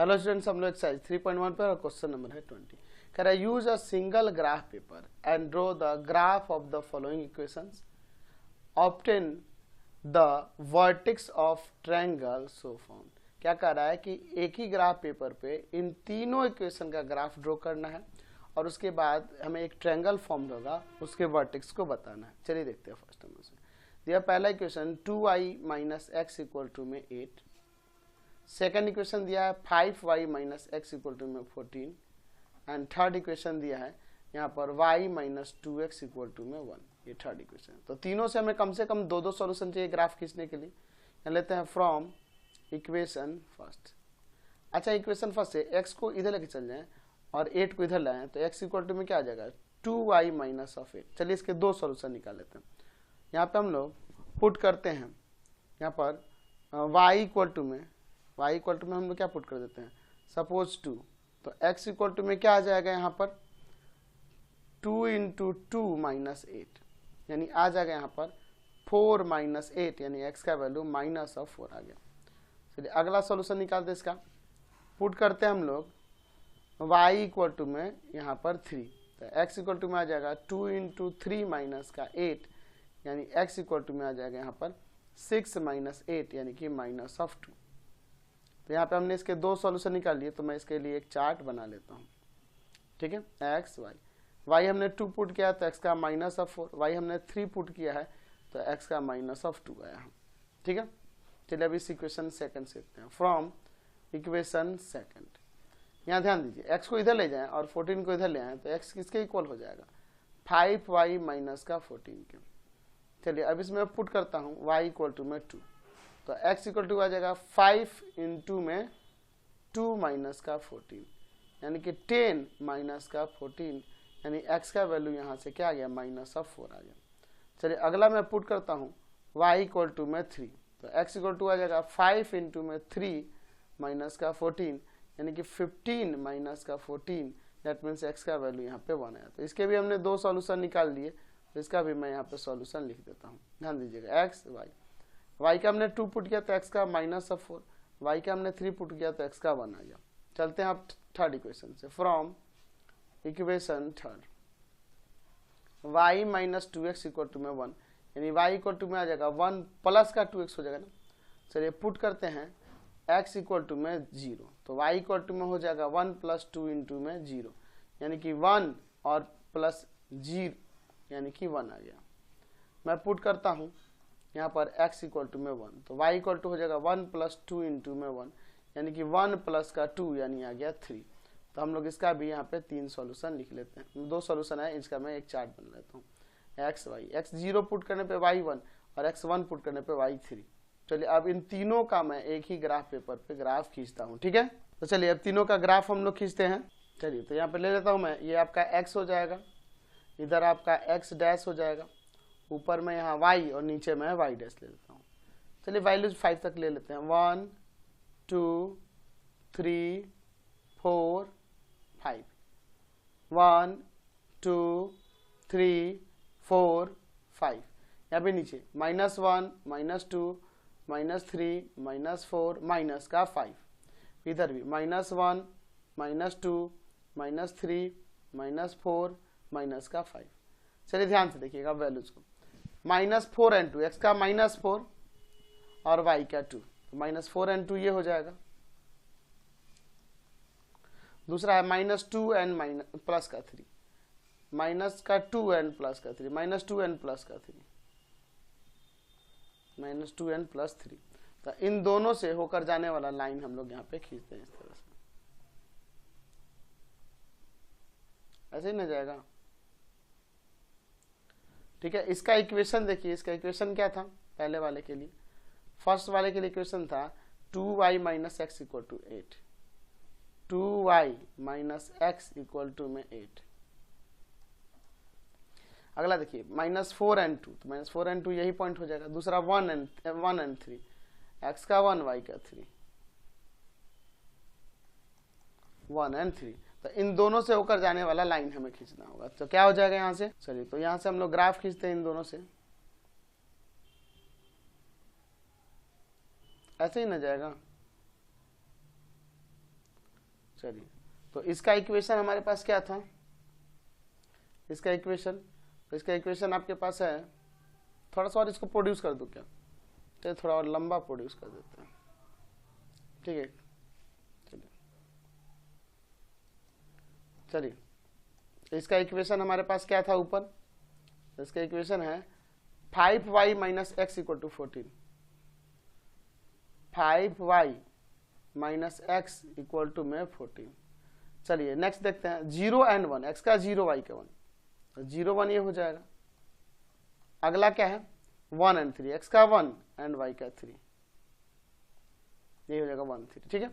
Hello students, हम लोग exercise 3.1 पर और क्वेश्चन नंबर है 20। कह रहा है use a single graph paper and draw the graph of the following equations, obtain the vertex of triangle so found. क्या कह रहा है कि एक ही ग्राफ पेपर पे इन तीनों इक्वेशन का ग्राफ ड्रॉ करना है और उसके बाद हमें एक ट्रायंगल फॉर्म होगा, उसके वर्टेक्स को बताना है। चलिए देखते हैं फर्स्ट नंबर से। दिया पहला equation 2y minus X equal to में 8। सेकेंड इक्वेशन दिया है 5y minus X equal to में 14 एंड थर्ड इक्वेशन दिया है यहाँ पर y minus 2x equal to में 1। ये थर्ड इक्वेशन। तो तीनों से हमें कम से कम दो दो सॉल्यूशन चाहिए ग्राफ खींचने के लिए। यहाँ लेते हैं फ्रॉम इक्वेशन फर्स्ट। अच्छा, इक्वेशन फर्स्ट से x को इधर लेके चल जाएं और 8 को इधर लाएं तो x इक्वल टू में क्या आ जाएगा 2y माइनस ऑफ 8। चलिए इसके दो सॉल्यूशन निकाल लेते हैं। यहाँ पे हम लोग पुट करते हैं, यहाँ पर y इक्वल टू में हम लोग क्या पुट कर देते हैं, सपोज 2। तो x इक्वल टू में क्या आ जाएगा यहाँ पर 2 इंटू 2 माइनस 8, यानी आ जाएगा यहाँ पर 4 माइनस 8, यानी x का वैल्यू माइनस ऑफ 4 आ गया। चलिए अगला सॉल्यूशन निकालते हैं इसका। पुट करते हैं हम लोग y इक्वल टू में यहाँ पर 3। तो x इक्वल टू में आ जाएगा 2 इंटू 3 माइनस का 8, यानी x इक्वल टू में आ जाएगा यहाँ पर 6 माइनस 8, यानी कि माइनस ऑफ 2। तो यहाँ पे हमने इसके दो सॉल्यूशन निकाल लिए, तो मैं इसके लिए एक चार्ट बना लेता हूँ। ठीक है, एक्स वाई हमने 2 पुट किया तो x का माइनस ऑफ 4, y हमने 3 पुट किया है तो x का माइनस ऑफ 2 आया। ठीक है, चलिए अभी इस इक्वेशन सेकंड से देखते हैं। फ्रॉम इक्वेशन सेकंड, यहाँ ध्यान दीजिए x को इधर ले जाएं और 14 को इधर ले आए तो x किसके इक्वल हो जाएगा 5y माइनस का 14 के। चलिए अब इसमें पुट करता हूँ y इक्वल टू में 2। तो x इक्वल टू आ जाएगा 5 इंटू में 2 माइनस का 14, यानी कि 10 माइनस का 14, यानी x का वैल्यू यहाँ से क्या आ गया माइनस ऑफ 4 आ गया। चलिए अगला मैं पुट करता हूँ y इक्वल टू में 3। तो x इक्वल टू आ जाएगा 5 इंटू में 3 माइनस का 14, यानी कि 15 माइनस का 14, दैट मीन्स x का वैल्यू यहाँ पे 1 आया। तो इसके भी हमने दो सॉल्यूशन निकाल लिए, तो इसका भी मैं यहाँ पे सॉल्यूशन लिख देता हूँ। ध्यान दीजिएगा x y का हमने 2 पुट किया तो x का माइनस ऑफ 4, y का हमने 3 पुट किया तो x का 1 आ गया। चलते हैं आप थर्ड इक्वेशन से। From equation third y minus 2x equal to में 1, यानी y इक्वल टू में आ जाएगा 1 प्लस का 2x हो जाएगा ना। चलिए पुट करते हैं x इक्वल टू में 0। तो y इक्वल टू में हो जाएगा 1 प्लस 2 इंटू में 0, यानी कि 1 और प्लस 0, यानी कि 1 आ गया। मैं पुट करता हूँ यहाँ पर x इक्वल टू में 1। तो y इक्वल टू हो जाएगा 1 प्लस 2 इंटू में 1, यानी कि 1 प्लस का 2, यानी आ गया 3। तो हम लोग इसका भी यहाँ पे 3 सॉल्यूशन लिख लेते हैं। दो सॉल्यूशन है, इसका मैं एक चार्ट बना लेता हूँ। x 0 पुट करने पे y 1 और x 1 पुट करने पे y 3। चलिए अब इन तीनों का मैं एक ही ग्राफ पेपर पे ग्राफ खींचता हूँ। ठीक है, तो चलिए अब तीनों का ग्राफ हम लोग खींचते हैं। चलिए तो यहाँ पे ले लेता हूँ मैं, ये आपका x हो जाएगा, इधर आपका x डैश हो जाएगा, ऊपर में यहाँ y और नीचे में y डैश ले लेता हूँ। चलिए वैल्यूज 5 तक ले लेते हैं। 1 2 3 4 5, 1 2 3 4 5। यहाँ पे नीचे -1 -2 -3 -4 माइनस का 5, इधर भी -1 -2 -3 -4 माइनस का 5। चलिए ध्यान से देखिएगा वैल्यूज को। -4 and 2, x का -4 और y का 2, -4 and 2 ये हो जाएगा। दूसरा है -2 and प्लस का 3, माइनस का 2 and प्लस का 3, -2 and प्लस का 3, -2 and प्लस 3। तो इन दोनों से होकर जाने वाला लाइन हम लोग यहाँ पे खींचते हैं इस तरह से, ऐसे ही ना जाएगा। ठीक है, इसका इक्वेशन देखिए, इसका इक्वेशन क्या था पहले वाले के लिए। फर्स्ट वाले के लिए इक्वेशन था 2y minus X equal to 8, 2y minus X equal to में 8। अगला देखिए -4 and 2, तो -4 and 2 यही पॉइंट हो जाएगा। दूसरा 1 and 3, x का 1 y का 3, 1 and 3। तो इन दोनों से होकर जाने वाला लाइन हमें खींचना होगा। तो क्या हो जाएगा यहाँ से, चलिए तो यहाँ से हम लोग ग्राफ खींचते हैं इन दोनों से, ऐसे ही ना जाएगा। चलिए, तो इसका इक्वेशन हमारे पास क्या था, इसका इक्वेशन आपके पास है, थोड़ा सा और इसको प्रोड्यूस कर दूं क्या, तो थोड़ा और लंबा प्रोड्यूस कर देते हैं, ठीक है। चलिए, इसका इक्वेशन हमारे पास क्या था ऊपर, इसका इक्वेशन है 5y minus X equal to 14, 5y minus X equal to में 14। चलिए नेक्स्ट देखते हैं 0 एंड 1, एक्स का 0 y का 1, तो 0 1 ये हो जाएगा। अगला क्या है 1 एंड 3, एक्स का 1 एंड y का 3, ये हो जाएगा 1 3, ठीक है।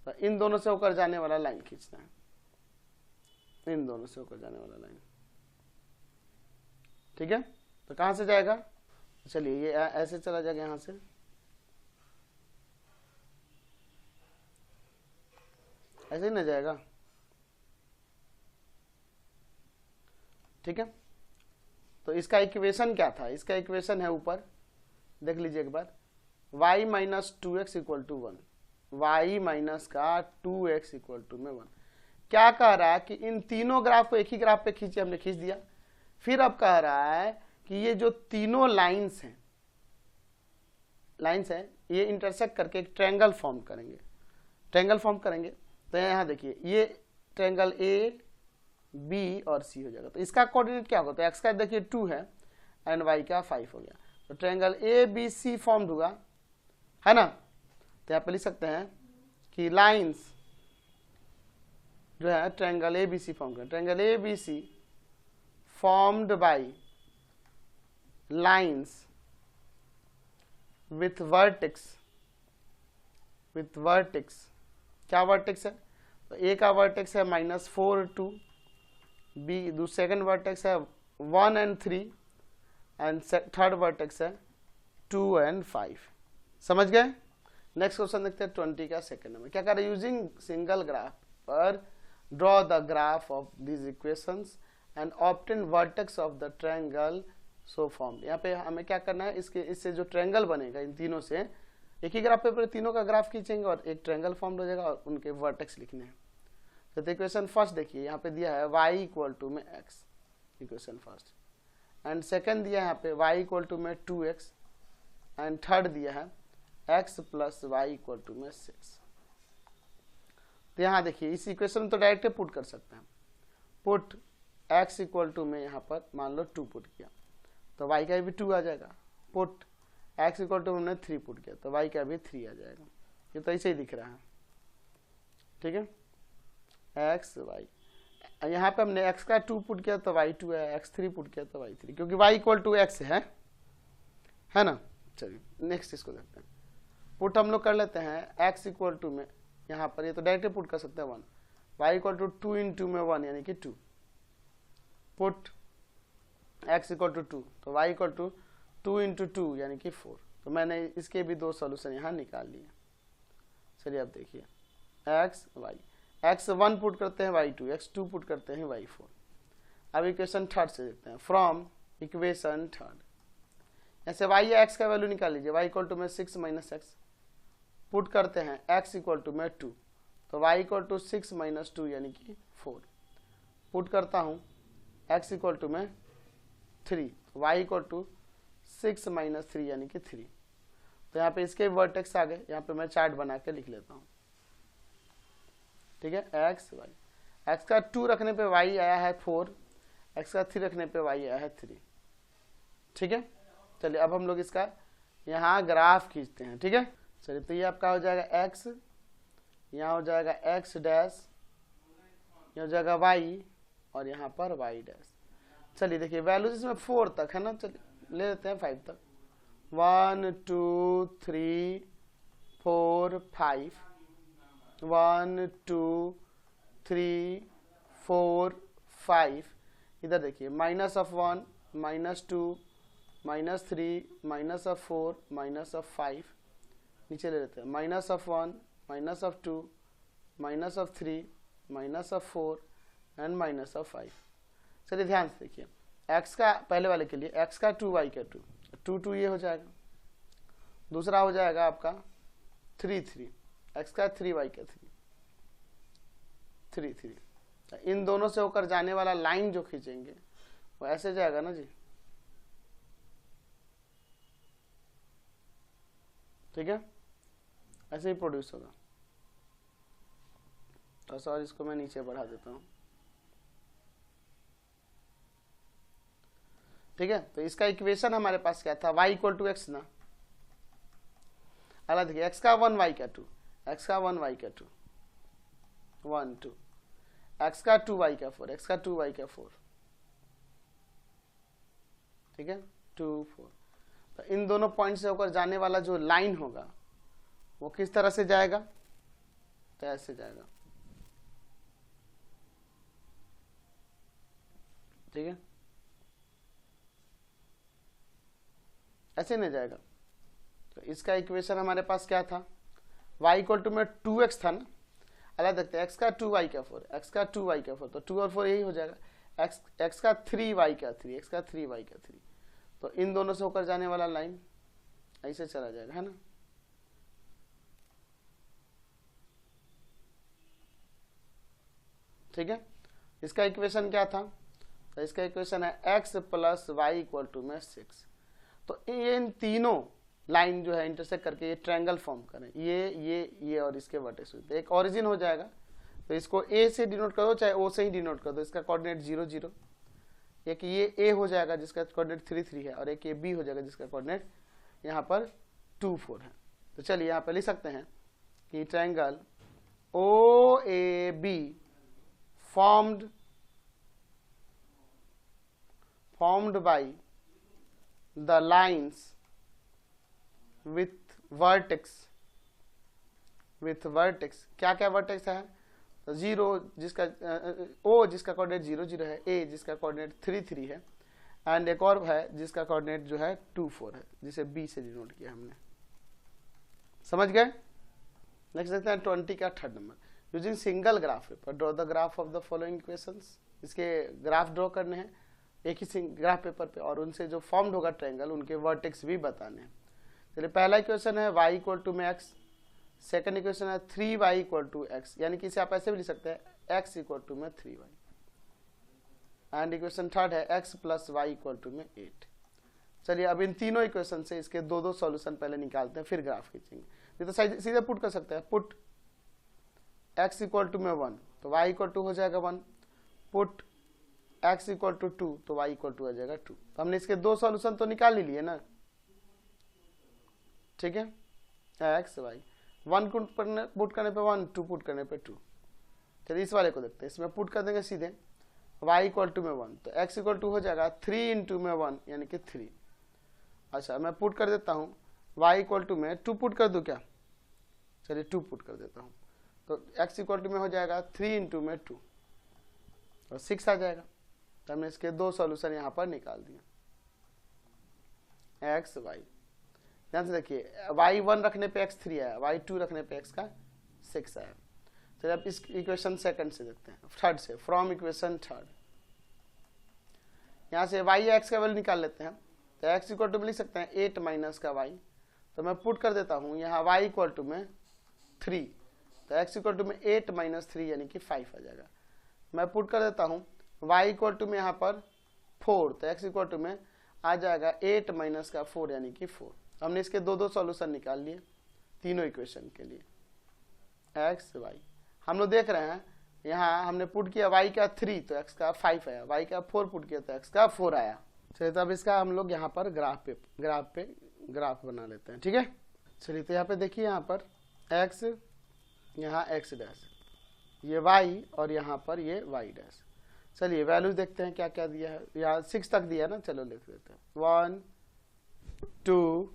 तो इन दोनों से होकर जाने वाला लाइन खींचना है, इन दोनों से होकर जाने वाला लाइन, ठीक है। तो कहां से जाएगा, चलिए ये ऐसे चला जाएगा, यहां से ऐसे ही ना जाएगा, ठीक है। तो इसका इक्वेशन क्या था, इसका इक्वेशन है ऊपर देख लीजिए एक बार, y minus 2x equal to 1, y minus का 2x इक्वल टू में 1। क्या कह रहा है कि इन तीनों ग्राफ को एक ही ग्राफ पे खींचे, हमने खींच दिया। फिर अब कह रहा है कि ये जो तीनों लाइंस हैं ये इंटरसेक्ट करके एक ट्रायंगल फॉर्म करेंगे, तो यहाँ देखिए ये ट्रायंगल ए बी और सी हो जाएगा। तो इसका कोऑर्डिनेट क्या होगा, तो एक्स का देखिए 2 है एंड वाई का 5 हो गया, तो triangle A B C form होगा, है ना। तो यहाँ पे लिख सकते हैं कि लाइंस जो है triangle A B C form कर, triangle A B C formed by lines with vertex, क्या वर्टेक्स है, तो ए का वर्टेक्स है -4 2, बी सेकंड वर्टेक्स है 1 एंड 3 एंड थर्ड वर्टेक्स है 2 एंड 5। समझ गए। नेक्स्ट क्वेश्चन देखते हैं 20 का सेकंड नंबर। क्या कर रहे हैं, यूजिंग सिंगल ग्राफ पर draw the graph of these equations and obtain vertex of the triangle so formed. यहाँ पे हमें क्या करना है, इससे जो ट्रायंगल बनेगा इन तीनों से, एक ही ग्राफ पे तीनों का ग्राफ खींचेंगे और एक ट्रायंगल फॉर्म हो जाएगा और उनके वर्टेक्स लिखने हैं। तो इक्वेशन फर्स्ट देखिए, यहाँ पे दिया है y इक्वल टू में x, equation first, and second दिया है यहाँ पे y इक्वल टू में 2x, एंड थर्ड दिया है x plus y equal to में 6। तो यहाँ देखिए इस इक्वेशन में तो डायरेक्ट पुट कर सकते हैं, पुट x इक्वल टू में यहाँ पर मान लो 2 पुट किया तो y का भी 2 आ जाएगा, पुट x इक्वल टू हमने 3 पुट किया तो y का भी 3 आ जाएगा। ये तो ऐसे ही दिख रहा है, ठीक है, x y। यहाँ पे हमने x का 2 पुट किया तो y 2 है, x 3 पुट किया तो y 3, क्योंकि y इक्वल टू x है ना। चलिए नेक्स्ट इसको देखते हैं, पुट हम लोग कर लेते हैं x इक्वल टू में, यहाँ पर ये तो डायरेक्ट पुट कर सकते हैं 1, y इक्वल टू 2 इंटू में 1 यानी कि 2, पुट x इक्वल टू 2 तो y इक्वल टू 2 इंटू 2 यानी कि 4। तो मैंने इसके भी 2 सॉल्यूशन यहाँ निकाल लिए। चलिए अब देखिए x y, x 1 पुट करते हैं y 2, x 2 पुट करते हैं y 4। अब इक्वेशन थर्ड से देखते हैं, फ्रॉम इक्वेशन थर्ड ऐसे y या x का वैल्यू निकाल लीजिए, y इक्वल टू में 6 माइनस एक्स, पुट करते हैं x इक्वल टू में 2 तो y इक्वल टू 6 माइनस 2 यानी कि 4, पुट करता हूँ x इक्वल टू में 3 y इक्वल टू 6 माइनस 3 यानी कि 3। तो यहाँ पे इसके वर्टेक्स आ गए, यहाँ पे मैं चार्ट बना के लिख लेता हूँ, ठीक है, x y, x का 2 रखने पे y आया है 4, x का 3 रखने पे y आया है 3, ठीक है। चलिए अब हम लोग इसका यहाँ ग्राफ खींचते हैं, ठीक है। चलिए तो ये आपका हो जाएगा x, यहाँ हो जाएगा x डैश, यहाँ हो जाएगा y और यहाँ पर y डैश। चलिए देखिए वैल्यूज इसमें 4 तक है ना, चलिए ले लेते हैं 5 तक, 1 2 3 4 5, 1 2 3 4 5, इधर देखिए minus of 1 minus 2 minus 3 minus of 4 minus of 5, नीचे ले लेते हैं minus of 1 minus of 2 minus of 3 minus of 4 and minus of 5। चलिए ध्यान से देखिए, x का पहले वाले के लिए x का 2 y का 2 2 ये हो जाएगा, दूसरा हो जाएगा आपका 3 3, x का 3 y का 3, 3 3। इन दोनों से होकर जाने वाला लाइन जो खींचेंगे वो ऐसे जाएगा ना जी, ठीक है, ऐसे ही प्रोड्यूस होगा। तो सर इसको मैं नीचे बढ़ा देता हूँ, ठीक है। तो इसका इक्वेशन हमारे पास क्या था, y इक्वल टू एक्स ना। अगला देखिए, x का 1 y का 2, x का 1 y का 2 1 2, x का 2 y का 4, x का 2 y का 4, ठीक है 2 4। तो इन दोनों पॉइंट से होकर जाने वाला जो लाइन होगा वो किस तरह से जाएगा, तो ऐसे जाएगा, ठीक है, ऐसे नहीं जाएगा। तो इसका इक्वेशन हमारे पास क्या था, y इक्वल टू में 2x था ना। अलग देखते हैं, x का 2y का 4, x का 2y का 4, तो 2 और 4 यही हो जाएगा, x का 3y का 3, x का 3y का 3। तो इन दोनों से होकर जाने वाला लाइन ऐसे चला जाएगा, है ना। ठीक है, इसका इक्वेशन क्या था, तो इसका इक्वेशन है x plus y equal to में 6। तो इन तीनों लाइन जो है इंटरसेक्ट करके ये ट्रायंगल फॉर्म करें, ये और इसके वर्टेक्स होते हैं, एक ओरिजिन हो जाएगा। तो इसको a से डिनोट कर दो, चाहे o से ही डिनोट कर दो, इसका कोऑर्डिनेट 0 0। एक ये a हो जाएगा जिसका कोऑर्डिनेट 3 3 है, और एक ये b हो जाएगा जिसका कोऑर्डिनेट यहाँ पर 2 4 है। तो चलिए यहाँ पर लिख सकते हैं कि triangle OAB formed by the lines with vertex क्या क्या वर्टेक्स है, तो 0 जिसका O जिसका कोऑर्डिनेट 0 0 है, A जिसका कोऑर्डिनेट 3 3 है, एंड एक और है जिसका कोऑर्डिनेट जो है 2 4 है, जिसे B से डिनोट किया हमने। समझ गए। नेक्स्ट देखते हैं 20 का third number, using single graph paper draw the graph of the following equations. इसके ग्राफ ड्रॉ करने हैं एक ही ग्राफ पेपर पे, और उनसे जो फॉर्म्ड होगा ट्रायंगल उनके वर्टेक्स भी बताने हैं। चलिए पहला इक्वेशन है y इक्वल टू में x, सेकंड इक्वेशन है 3y इक्वल टू x, यानी कि इसे आप ऐसे भी लिख सकते हैं x इक्वल टू में 3y, एंड इक्वेशन थर्ड है x plus y equal to में 8। चलिए अब इन तीनों इक्वेशन से इसके दो सॉल्यूशन पहले निकालते हैं, फिर ग्राफ खींचेंगे। ये तो सीधे पुट कर सकते हैं, पुट x इक्वल टू में 1 तो y इक्वल टू हो जाएगा 1, पुट x इक्वल टू 2 तो y इक्वल टू हो जाएगा 2। तो हमने इसके दो सॉल्यूशन तो निकाल ही लिए ना, ठीक है, x y 1 पुट करने पे 1, 2 पुट करने पे 2। चलिए इस वाले को देखते हैं, इसमें पुट कर देंगे सीधे y इक्वल टू में 1 तो x इक्वल टू हो जाएगा 3 इंटू में 1 यानी कि 3। अच्छा मैं पुट कर देता हूँ y इक्वल टू में 2 पुट कर दूँ क्या, चलिए 2 पुट कर देता हूँ, तो x इक्वल टू में हो जाएगा 3 इंटू में 2 और 6 आ जाएगा। तो हमने इसके दो सॉल्यूशन यहाँ पर निकाल दिए, x y। ध्यान से देखिए y 1 रखने पे x 3 आया, y 2 रखने पे x का 6 आया। तो अब इस इक्वेशन सेकंड से देखते हैं, थर्ड से, फ्रॉम इक्वेशन थर्ड। यहाँ से y या x का वैल्यू निकाल लेते हैं, तो x इक्वल टू में लिख सकते हैं 8 माइनस का y। तो मैं पुट कर देता हूँ यहाँ y इक्वल टू में 3, तो x इक्वल टू में 8 माइनस 3 यानी कि 5 आ जाएगा। मैं पुट कर देता हूँ y इक्वल टू में यहाँ पर 4, तो x इक्वल टू में आ जाएगा 8 माइनस का 4 यानी कि 4। हमने इसके दो सॉल्यूशन निकाल लिए तीनों इक्वेशन के लिए, x y। हम लोग देख रहे हैं यहाँ हमने पुट किया y का 3 तो x का 5 आया, y का 4 पुट किया तो x का 4 आया। चलिए तब इसका हम लोग यहाँ पर ग्राफ बना लेते हैं, ठीक है। चलिए तो यहाँ पे देखिए, यहाँ पर x, यहाँ x डैश, ये y और यहाँ पर ये y डैश। चलिए वैल्यूज देखते हैं क्या क्या दिया है, यहाँ 6 तक दिया है ना, चलो लिख देते हैं 1 2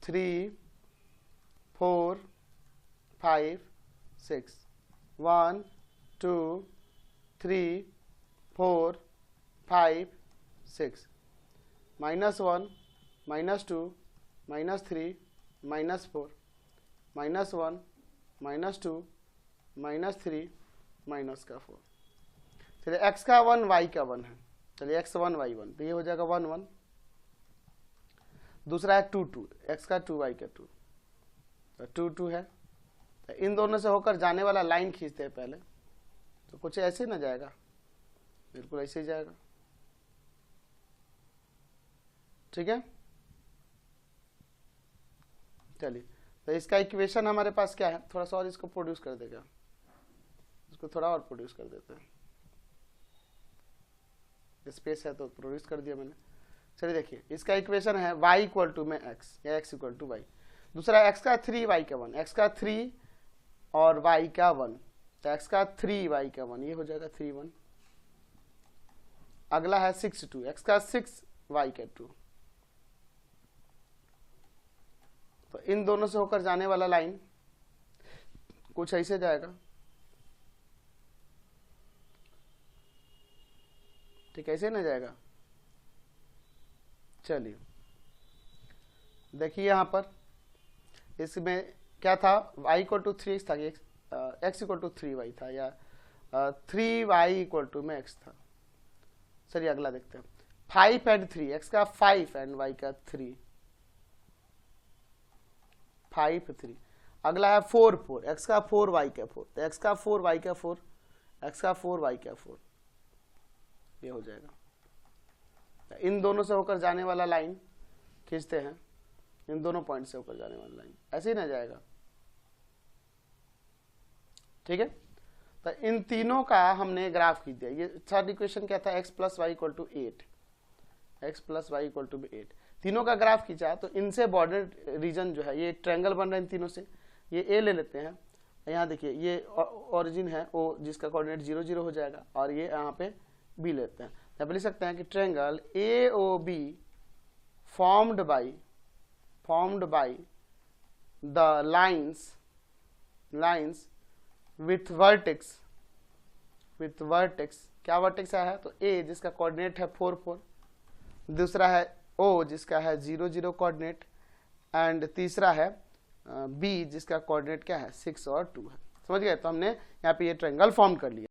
3 4 5 6, 1 2 3 4 5 6, -1 -2 -3 -4 -1 -2 -3 -4। चलिए x का 1 y का 1 है, चलिए x1 y1 तो ये हो जाएगा 1 1। दूसरा है 2 2, x का 2 y का 2 तो 2 2 है, इन दोनों से होकर जाने वाला लाइन खींचते हैं पहले, तो कुछ ऐसे ना जाएगा, बिल्कुल ऐसे ही जाएगा। ठीक है, चलिए तो इसका इक्वेशन हमारे पास क्या है, थोड़ा सा और इसको प्रोड्यूस कर देगा, इसको थोड़ा और प्रोड्यूस कर देते हैं, स्पेस है तो प्रोड्यूस कर दिया मैंने। चलिए देखिए इसका इक्वेशन है y इक्वल टू में x या x इक्वल टू वाई, दूसरा x का 3 y का 1, x का 3 और y का 1, तो x का 3 y का 1 ये हो जाएगा 3 1। अगला है 6 2, x का 6 y का 2, तो इन दोनों से होकर जाने वाला लाइन कुछ ऐसे जाएगा। ठीक है, ऐसे ना जाएगा। चलिए देखिए यहां पर इसमें क्या था, y इक्वल टू 3 था, x इक्वल टू 3y था, या 3y इक्वल टू में x था। चलिए अगला देखते हैं, 5 एंड 3, x का 5 एंड y का 3, 5 3। अगला है 4 4, x का 4 y का 4, तो x का 4 y का 4, x का 4 y का 4, ये हो जाएगा। इन दोनों से होकर जाने वाला लाइन खींचते हैं, इन दोनों पॉइंट से होकर जाने वाला लाइन ऐसे ही ना जाएगा। ठीक है, तो इन तीनों का हमने ग्राफ खींच दिया। ये थर्ड इक्वेशन क्या था, x plus y equal to 8, x plus y equal to 8, तीनों का ग्राफ खींचा। तो इनसे बॉर्डर रीजन जो है, ये ट्रायंगल बन रहा है इन तीनों से, ये ए ले लेते हैं, यहाँ देखिए ये ओरिजिन है ओ जिसका कोऑर्डिनेट 0 0 हो जाएगा, और ये यहाँ पे बी लेते हैं। तब लिख सकते हैं कि triangle A O B formed by the lines with vertex, क्या वर्टेक्स है, तो ए जिसका कोऑर्डिनेट है 4 4, दूसरा है ओ जिसका है 0 0 कोऑर्डिनेट, एंड तीसरा है बी जिसका कोऑर्डिनेट क्या है 6 और 2 है। समझ गए, तो हमने यहाँ पे ये ट्रायंगल फॉर्म कर लिया।